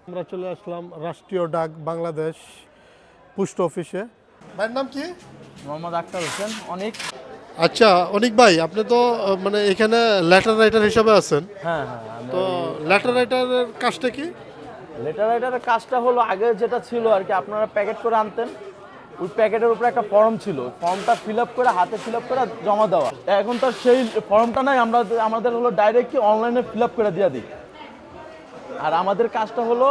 আমরা চলে আসলাম রাষ্ট্রীয় ডাক বাংলাদেশ পোস্ট অফিসে। ভাইয়ের নাম কি? মোহাম্মদ আক্তার হোসেন অনেক। আচ্ছা অনিক ভাই, আপনি তো মানে এখানে লেটার রাইটার হিসাবে আছেন। হ্যাঁ, তো লেটার রাইটারের কাজটা কি? লেটার রাইটারের কাজটা হলো আগে যেটা ছিল আর কি, আপনারা প্যাকেট করে আনতেন, ওই প্যাকেটের উপরে একটা ফর্ম ছিল, ফর্মটা ফিল আপ করে হাতে ফিল আপ করে জমা দেওয়া। এখন তো সেই ফর্মটা নাই, আমাদের হলো ডাইরেক্ট কি অনলাইনে ফিল আপ করে দিয়ে দিই। আর আমাদের কাজটা হলো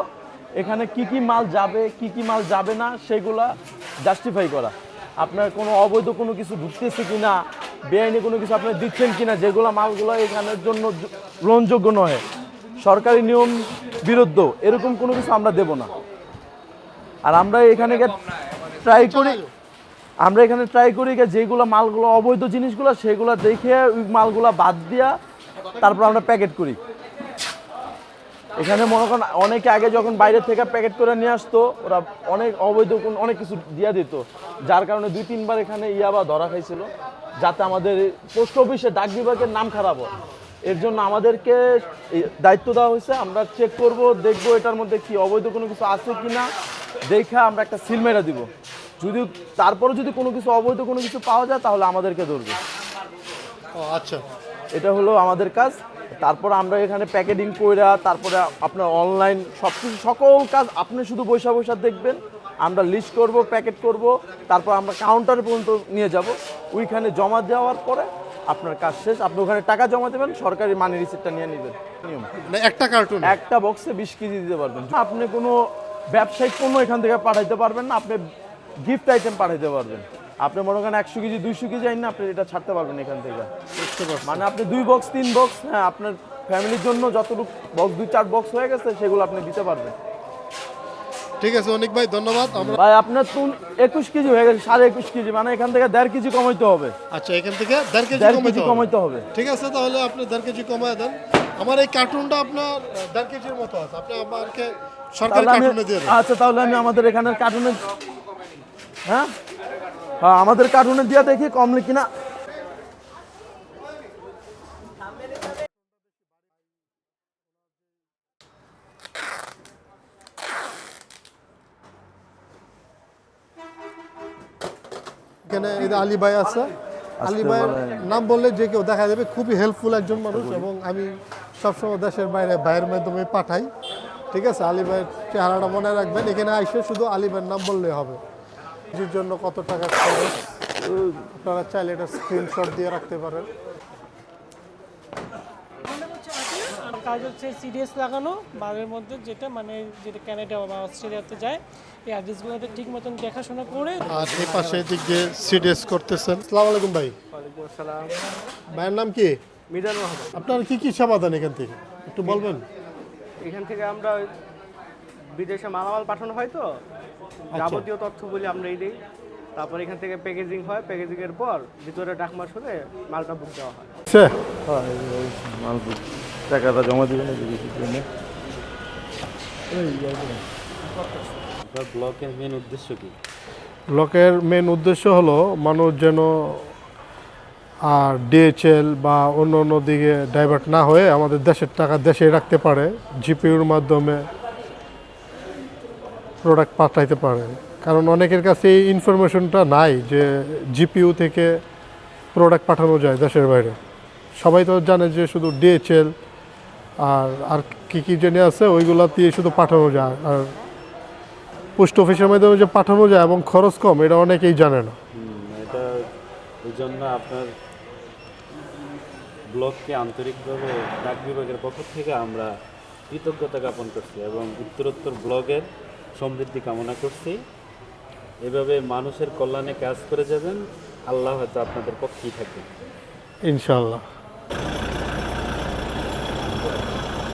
এখানে কি কি মাল যাবে কি কি মাল যাবে না সেগুলা জাস্টিফাই করা। আপনার কোনো অবৈধ কোনো কিছু ঢুকতেছে কিনা, বেআইনি কোনো কিছু আপনি দিচ্ছেন কিনা, যেগুলো মালগুলো এখানের জন্য গ্রহণযোগ্য নয়, সরকারি নিয়ম বিরুদ্ধ, এরকম কোনো কিছু আমরা দেব না। আর আমরা এখানে ট্রাই করি যেগুলো মালগুলো অবৈধ জিনিসগুলো সেগুলো দেখে ওই মালগুলো বাদ দিয়া তারপর আমরা প্যাকেট করি। এখানে মনে করেন অনেকে আগে যখন বাইরে থেকে প্যাকেট করে নিয়ে আসতো, ওরা অনেক অবৈধ অনেক কিছু দিয়ে দিত, যার কারণে 2-3 বার এখানে ইয়াবা ধরা খাইছিল, যাতে আমাদের পোস্ট অফিসে ডাক বিভাগের নাম খারাপ হয়। এর জন্য আমাদেরকে দায়িত্ব দেওয়া হয়েছে, আমরা চেক করব, দেখব এটার মধ্যে কি অবৈধ কোনো কিছু আছে কি না, দেখে আমরা একটা সিল মেরে দিব। যদি তারপরে যদি কোনো কিছু অবৈধ কোনো কিছু পাওয়া যায় তাহলে আমাদেরকে ধরবে। আচ্ছা, এটা হলো আমাদের কাজ। তারপর আমরা এখানে প্যাকেটিং কইরা তারপরে আপনার অনলাইন সব কিছু সকল কাজ আপনি শুধু বৈশা দেখবেন, আমরা লিস্ট করব, প্যাকেট করব, তারপর আমরা কাউন্টার পর্যন্ত নিয়ে যাব, ওইখানে জমা দেওয়ার পরে আপনার কাজ শেষ। আপনি ওখানে টাকা জমা দেবেন, সরকারি মানি রিসিপ্টটা নিয়ে নেবেন। নিয়ম একটা কার্টুন একটা বক্সে 20 কেজি দিতে পারবেন। আপনি কোনো ব্যবসায়িক পণ্য এখান থেকে পাঠাইতে পারবেন না, আপনি গিফট আইটেম পাঠাইতে পারবেন। আপনি মনে করেন 100 কেজি 200 কেজি আইন না, আপনি এটা ছাড়তে পারবেন এখান থেকে। মানে আপনি 2 বক্স 3 বক্স, হ্যাঁ আপনার ফ্যামিলির জন্য যতটুকু বক্স 2-4 বক্স হয়ে গেছে সেগুলো আপনি দিতে পারবেন। ঠিক আছে অনিক ভাই, ধন্যবাদ। আমরা ভাই আপনার তো 21 কেজি হয়ে গেছে, 21.5 কেজি, মানে এখান থেকে 1.5 কেজি কমাইতে হবে। আচ্ছা, এখান থেকে 1.5 কেজি 1.5 কেজি কমাইতে হবে। ঠিক আছে, তাহলে আপনি 1.5 কেজি কমায় দেন। আমার এই কার্টুনটা আপনার 1.5 কেজির মতো আছে, আপনি আমাকে সরকারি কার্টুনে দিয়ে দেন। আচ্ছা তাহলে আমি আমাদের এখানের কার্টুনে, হ্যাঁ হ্যাঁ আমাদের কার্টুনে দিয়ে দেখি কমলে কিনা। এখানে এই যে আলী ভাই আছে, আলী ভাইয়ের নাম বললে যে কেউ দেখা যাবে, খুবই হেল্পফুল একজন মানুষ, এবং আমি সবসময় দেশের বাইরে ভাইয়ের মাধ্যমে পাঠাই। ঠিক আছে, আলী ভাইয়ের চেহারাটা মনে রাখবেন, এখানে আইসে শুধু আলী ভাইয়ের নাম বললেই হবে। এর জন্য কত টাকা খরচ আপনারা চাইলে এটা স্ক্রিনশট দিয়ে রাখতে পারেন। কাজ হচ্ছে সিডিএস লাগানো বারের মধ্যে, যেটা মানে যেটা কানাডা বা অস্ট্রেলিয়াতে যায়, এই অ্যাড্রেসগুলোতে ঠিক মতন দেখাশোনা করে। আর এই পাশে দিক দিয়ে সিডিএস করতেছেন। আসসালামু আলাইকুম ভাই। ওয়ালাইকুম আসসালাম। ভাইয়ের নাম কি? মিজান মাহমুদ। আপনার কি কি সেবা দেন এখান থেকে একটু বলবেন? এখান থেকে আমরা বিদেশে মালামাল পাঠানো হয়, তো যাবতীয় তথ্যগুলি আমরা এই দিই। তারপর এখান থেকে প্যাকেজিং হয়, প্যাকেজিংয়ের পর ভিতরে ডাকমাস হলে মালটা বুক দেওয়া হয়। মাল টাকাটা জমা দিবেন। ব্লকের মেন উদ্দেশ্য কি? ব্লকের মেন উদ্দেশ্য হলো মানুষ যেন আর ডিএচএল বা অন্য অন্য দিকে ডাইভার্ট না হয়ে আমাদের দেশের টাকা দেশে রাখতে পারে, জিপিউর মাধ্যমে প্রোডাক্ট পাঠাইতে পারে। কারণ অনেকের কাছে এই ইনফরমেশনটা নাই যে জিপিইউ থেকে প্রোডাক্ট পাঠানো যায় দেশের বাইরে। সবাই তো জানে যে শুধু ডিএচএল আর কী কী জেনে আছে ওইগুলো দিয়ে শুধু পাঠানো যায়, আর পোস্ট অফিসের মাধ্যমে যে পাঠানো যায় এবং খরচ কম, এটা অনেকেই জানে না। এটা এই জন্য আপনার ব্লককে আন্তরিকভাবে ডাক বিভাগের পক্ষ থেকে আমরা কৃতজ্ঞতা জ্ঞাপন করছি এবং উত্তরোত্তর ব্লকের সমৃদ্ধি কামনা করছি। এভাবে মানুষের কল্যাণে কাজ করে যাবেন, আল্লাহ হয়তো আপনাদের পক্ষেই থাকবে ইনশাআল্লাহ।